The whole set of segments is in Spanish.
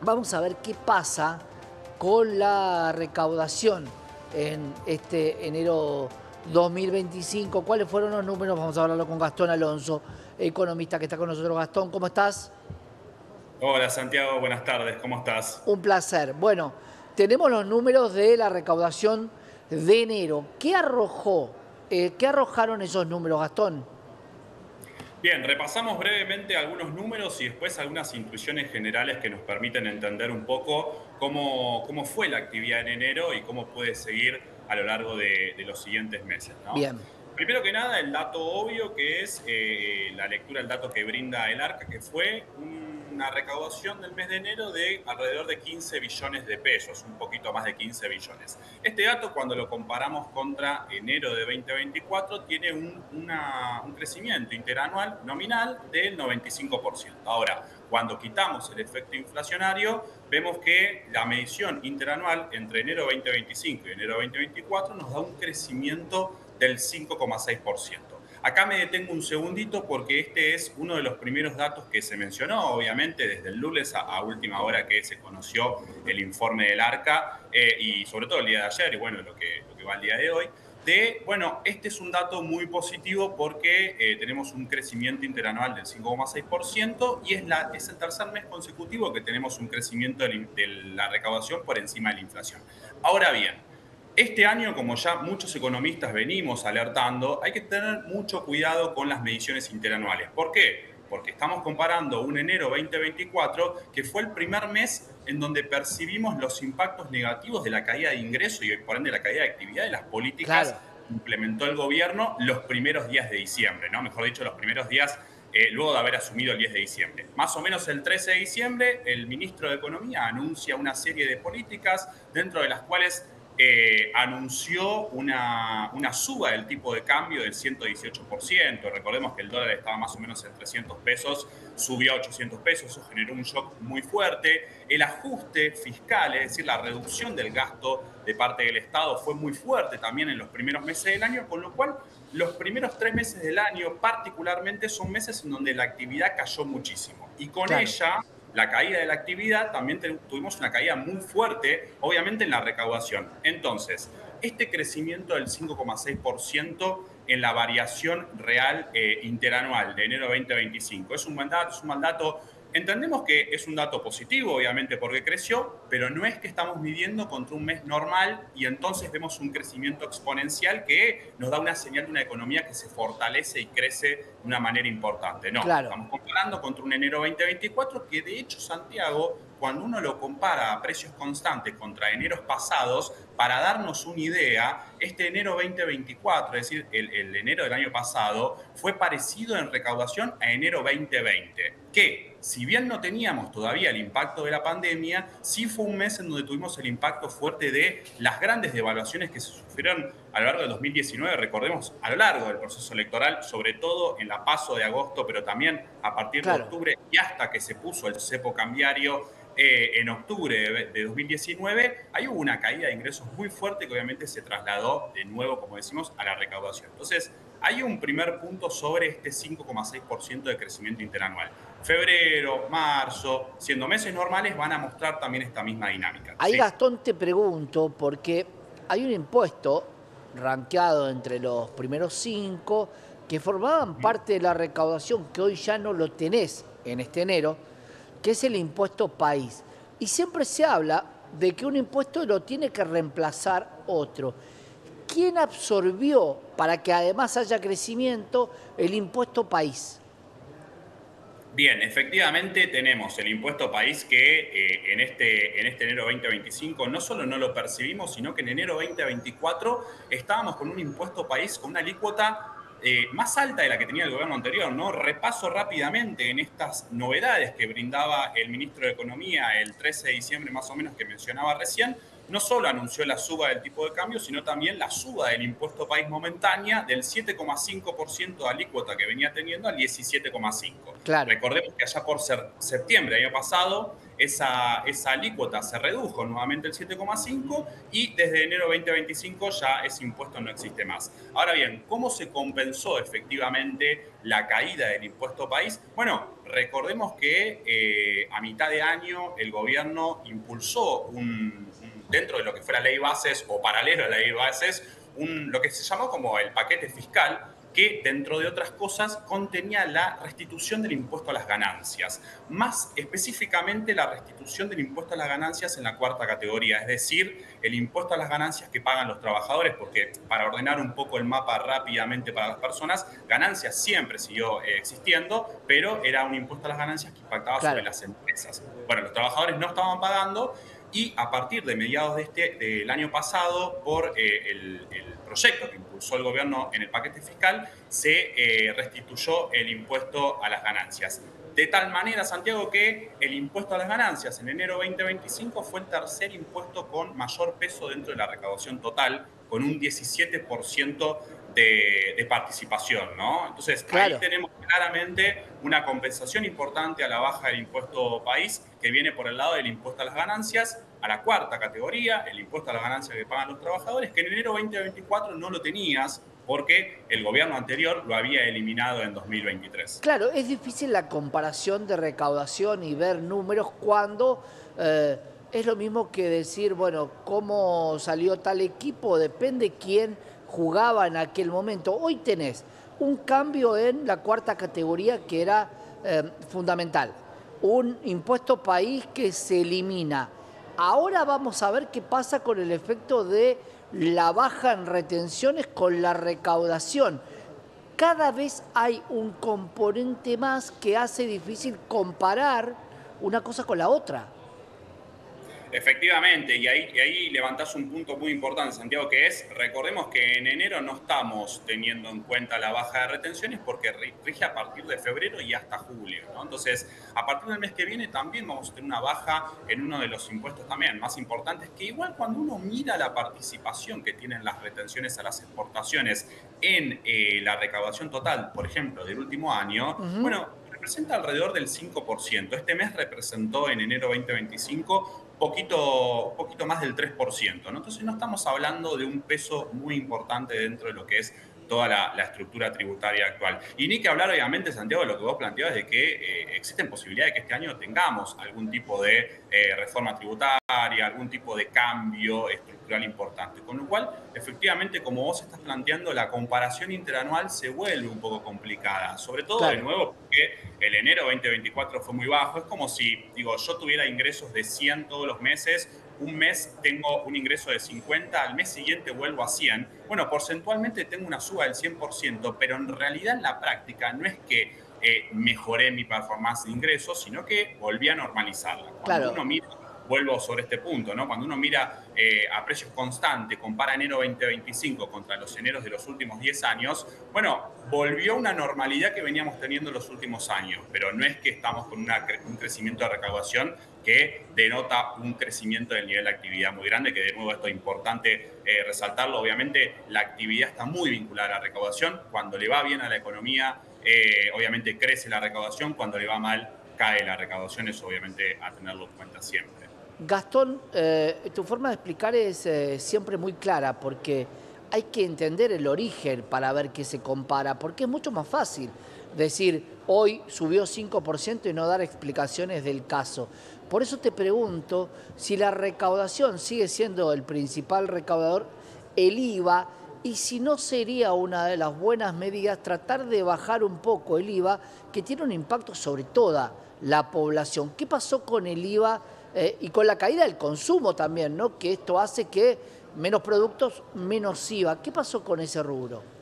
Vamos a ver qué pasa con la recaudación en este enero 2025. ¿Cuáles fueron los números? Vamos a hablarlo con Gastón Alonso, economista que está con nosotros. Gastón, ¿cómo estás? Hola Santiago, buenas tardes, ¿cómo estás? Un placer. Bueno, tenemos los números de la recaudación de enero. ¿Qué arrojó? ¿Qué arrojaron esos números, Gastón? Bien, repasamos brevemente algunos números y después algunas intuiciones generales que nos permiten entender un poco cómo fue la actividad en enero y cómo puede seguir a lo largo de los siguientes meses, ¿no? Bien, Primero que nada, el dato obvio que es la lectura del dato que brinda el ARCA, que fue una recaudación del mes de enero de alrededor de 15 billones de pesos, un poquito más de 15 billones. Este dato, cuando lo comparamos contra enero de 2024, tiene un crecimiento interanual nominal del 95%. Ahora, cuando quitamos el efecto inflacionario, vemos que la medición interanual entre enero 2025 y enero 2024 nos da un crecimiento del 5,6%. Acá me detengo un segundito porque este es uno de los primeros datos que se mencionó, obviamente, desde el lunes a última hora que se conoció el informe del ARCA y sobre todo el día de ayer y bueno, lo que va el día de hoy. Bueno, este es un dato muy positivo porque tenemos un crecimiento interanual del 5,6% y es el tercer mes consecutivo que tenemos un crecimiento de la recaudación por encima de la inflación. Ahora bien, este año, como ya muchos economistas venimos alertando, hay que tener mucho cuidado con las mediciones interanuales. ¿Por qué? Porque estamos comparando un enero 2024 que fue el primer mes en donde percibimos los impactos negativos de la caída de ingresos y por ende la caída de actividad de las políticas claro. que implementó el gobierno los primeros días de diciembre, ¿no? Mejor dicho, los primeros días luego de haber asumido el 10 de diciembre. Más o menos el 13 de diciembre, el ministro de Economía anuncia una serie de políticas dentro de las cuales anunció una suba del tipo de cambio del 118%. Recordemos que el dólar estaba más o menos en 300 pesos, subió a 800 pesos, eso generó un shock muy fuerte. El ajuste fiscal, es decir, la reducción del gasto de parte del Estado fue muy fuerte también en los primeros meses del año, con lo cual los primeros 3 meses del año particularmente son meses en donde la actividad cayó muchísimo. Y con Claro. ella la caída de la actividad, también tuvimos una caída muy fuerte, obviamente en la recaudación. Entonces, este crecimiento del 5,6% en la variación real interanual de enero 2025 es un mandato, es un mandato. Entendemos que es un dato positivo, obviamente, porque creció, pero no es que estamos midiendo contra un mes normal y entonces vemos un crecimiento exponencial que nos da una señal de una economía que se fortalece y crece de una manera importante. No, Claro. estamos comparando contra un enero 2024 que de hecho, Santiago, cuando uno lo compara a precios constantes contra eneros pasados, para darnos una idea, este enero 2024, es decir, el enero del año pasado, fue parecido en recaudación a enero 2020, que si bien no teníamos todavía el impacto de la pandemia, sí fue un mes en donde tuvimos el impacto fuerte de las grandes devaluaciones que se sufrieron a lo largo del 2019, recordemos, a lo largo del proceso electoral, sobre todo en la PASO de agosto, pero también a partir de Claro. octubre y hasta que se puso el cepo cambiario en octubre de 2019, ahí hubo una caída de ingresos muy fuerte que obviamente se trasladó de nuevo, como decimos, a la recaudación. Entonces, hay un primer punto sobre este 5,6% de crecimiento interanual. Febrero, marzo, siendo meses normales, van a mostrar también esta misma dinámica. Ahí, Sí. Gastón, te pregunto, porque hay un impuesto rankeado entre los primeros 5 que formaban parte de la recaudación, que hoy ya no lo tenés en este enero, que es el impuesto país. Y siempre se habla de que un impuesto lo tiene que reemplazar otro. ¿Quién absorbió, para que además haya crecimiento, el impuesto país? Bien, efectivamente tenemos el impuesto país que en este enero 2025 no solo no lo percibimos, sino que en enero 2024 estábamos con un impuesto país con una alícuota más alta de la que tenía el gobierno anterior, ¿no? Repaso rápidamente en estas novedades que brindaba el ministro de Economía el 13 de diciembre más o menos que mencionaba recién. No solo anunció la suba del tipo de cambio, sino también la suba del impuesto país momentánea del 7,5% de alícuota que venía teniendo al 17,5%. Claro. Recordemos que allá por septiembre del año pasado, esa alícuota se redujo nuevamente el 7,5 y desde enero 2025 ya ese impuesto no existe más. Ahora bien, ¿cómo se compensó efectivamente la caída del impuesto país? Bueno, recordemos que a mitad de año el gobierno impulsó dentro de lo que fue la ley bases o paralelo a la ley bases, lo que se llamó como el paquete fiscal, que dentro de otras cosas contenía la restitución del impuesto a las ganancias, más específicamente la restitución del impuesto a las ganancias en la cuarta categoría, es decir, el impuesto a las ganancias que pagan los trabajadores, porque para ordenar un poco el mapa rápidamente para las personas, ganancias siempre siguió existiendo, pero era un impuesto a las ganancias que impactaba sobre Claro. las empresas. Bueno, los trabajadores no estaban pagando y a partir de mediados del año pasado, por el proyecto que impulsó el gobierno en el paquete fiscal, se restituyó el impuesto a las ganancias. De tal manera, Santiago, que el impuesto a las ganancias en enero 2025 fue el tercer impuesto con mayor peso dentro de la recaudación total, con un 17% de participación, ¿no? Entonces, ahí Claro. tenemos claramente una compensación importante a la baja del impuesto país, que viene por el lado del impuesto a las ganancias, a la cuarta categoría, el impuesto a las ganancias que pagan los trabajadores, que en enero 2024 no lo tenías porque el gobierno anterior lo había eliminado en 2023. Claro, es difícil la comparación de recaudación y ver números cuando es lo mismo que decir, bueno, cómo salió tal equipo, depende quién jugaba en aquel momento. Hoy tenés un cambio en la cuarta categoría que era fundamental, un impuesto país que se elimina. Ahora vamos a ver qué pasa con el efecto de la baja en retenciones con la recaudación. Cada vez hay un componente más que hace difícil comparar una cosa con la otra. Efectivamente, y ahí levantás un punto muy importante, Santiago, que es, recordemos que en enero no estamos teniendo en cuenta la baja de retenciones porque rige a partir de febrero y hasta julio, ¿no? Entonces, a partir del mes que viene también vamos a tener una baja en uno de los impuestos también más importantes, que igual cuando uno mira la participación que tienen las retenciones a las exportaciones en la recaudación total, por ejemplo, del último año, Ujú. bueno, representa alrededor del 5%. Este mes representó en enero 2025 poquito más del 3%, ¿no? Entonces no estamos hablando de un peso muy importante dentro de lo que es toda la estructura tributaria actual. Y ni que hablar, obviamente, Santiago, de lo que vos planteabas de que existen posibilidades de que este año tengamos algún tipo de reforma tributaria, algún tipo de cambio estructural importante. Con lo cual, efectivamente, como vos estás planteando, la comparación interanual se vuelve un poco complicada. Sobre todo, de Claro, nuevo, porque el enero 2024 fue muy bajo. Es como si, digo, yo tuviera ingresos de 100 todos los meses, un mes tengo un ingreso de 50, al mes siguiente vuelvo a 100. Bueno, porcentualmente tengo una suba del 100%, pero en realidad en la práctica no es que mejoré mi performance de ingresos, sino que volví a normalizarla. Cuando claro. uno mira, vuelvo sobre este punto, ¿no? Cuando uno mira a precios constantes, compara enero 2025 contra los eneros de los últimos 10 años, bueno, volvió una normalidad que veníamos teniendo en los últimos años, pero no es que estamos con un crecimiento de recaudación que denota un crecimiento del nivel de actividad muy grande, que de nuevo esto es importante resaltarlo. Obviamente la actividad está muy vinculada a la recaudación. Cuando le va bien a la economía, obviamente crece la recaudación. Cuando le va mal, cae la recaudación. Eso obviamente a tenerlo en cuenta siempre. Gastón, tu forma de explicar es siempre muy clara porque hay que entender el origen para ver qué se compara, porque es mucho más fácil decir hoy subió 5% y no dar explicaciones del caso. Por eso te pregunto si la recaudación sigue siendo el principal recaudador, el IVA, y si no sería una de las buenas medidas tratar de bajar un poco el IVA, que tiene un impacto sobre toda la población. ¿Qué pasó con el IVA y con la caída del consumo también, ¿no? Que esto hace que menos productos, menos IVA. ¿Qué pasó con ese rubro?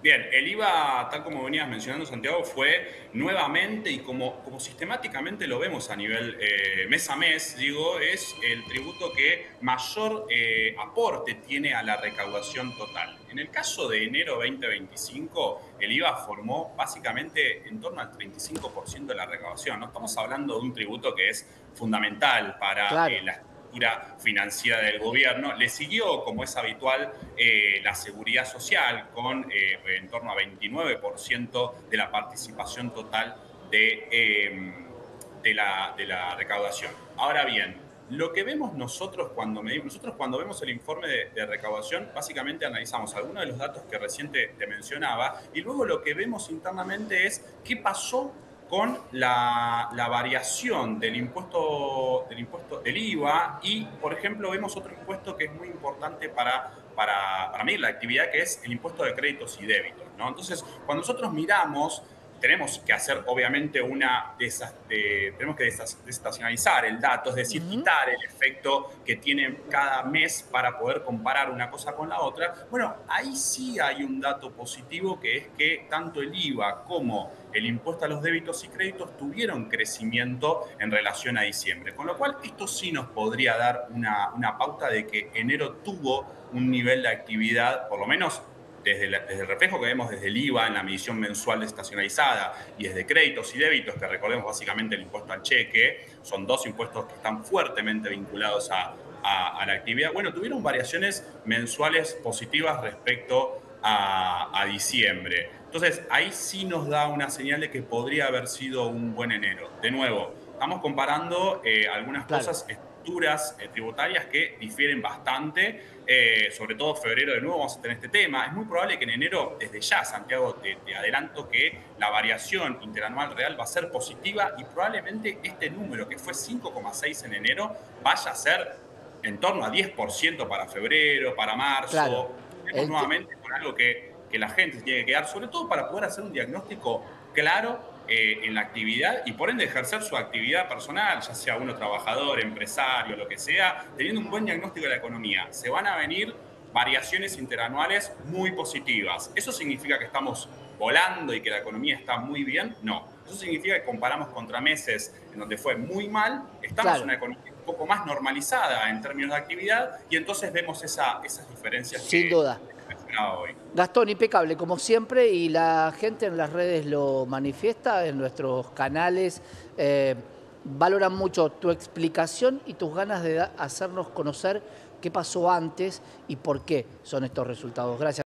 Bien, el IVA, tal como venías mencionando, Santiago, fue nuevamente y como sistemáticamente lo vemos a nivel mes a mes, digo, es el tributo que mayor aporte tiene a la recaudación total. En el caso de enero 2025, el IVA formó básicamente en torno al 35% de la recaudación. No estamos hablando de un tributo que es fundamental para Claro. la financiera del gobierno. Le siguió, como es habitual, la seguridad social con en torno a 29% de la participación total de la recaudación. Ahora bien, lo que vemos nosotros cuando vemos el informe de recaudación, básicamente analizamos algunos de los datos que recién te mencionaba y luego lo que vemos internamente es qué pasó con la variación del impuesto del IVA y, por ejemplo, vemos otro impuesto que es muy importante para medir la actividad, que es el impuesto de créditos y débitos, ¿no? Entonces, cuando nosotros miramos, tenemos que hacer obviamente tenemos que desestacionalizar el dato, es decir, quitar el efecto que tiene cada mes para poder comparar una cosa con la otra. Bueno, ahí sí hay un dato positivo, que es que tanto el IVA como el impuesto a los débitos y créditos tuvieron crecimiento en relación a diciembre, con lo cual esto sí nos podría dar una pauta de que enero tuvo un nivel de actividad, por lo menos desde el reflejo que vemos desde el IVA en la medición mensual desestacionalizada y desde créditos y débitos, que recordemos básicamente el impuesto al cheque, son dos impuestos que están fuertemente vinculados a la actividad. Bueno, tuvieron variaciones mensuales positivas respecto a diciembre. Entonces, ahí sí nos da una señal de que podría haber sido un buen enero. De nuevo, estamos comparando algunas Claro. cosas, estructuras tributarias que difieren bastante. Sobre todo febrero de nuevo vamos a tener este tema. Es muy probable que en enero, desde ya, Santiago, te adelanto que la variación interanual real va a ser positiva y probablemente este número, que fue 5,6 en enero, vaya a ser en torno a 10% para febrero, para Claro. marzo. Estemos El te- nuevamente con algo que la gente se tiene que quedar, sobre todo para poder hacer un diagnóstico claro en la actividad y por ende ejercer su actividad personal, ya sea uno trabajador, empresario, lo que sea, teniendo un buen diagnóstico de la economía. Se van a venir variaciones interanuales muy positivas. ¿Eso significa que estamos volando y que la economía está muy bien? No. Eso significa que comparamos contra meses en donde fue muy mal, estamos en claro, una economía un poco más normalizada en términos de actividad y entonces vemos esas diferencias sin que duda. mencionaba hoy. Gastón, impecable, como siempre, y la gente en las redes lo manifiesta, en nuestros canales. Valoran mucho tu explicación y tus ganas de hacernos conocer qué pasó antes y por qué son estos resultados. Gracias.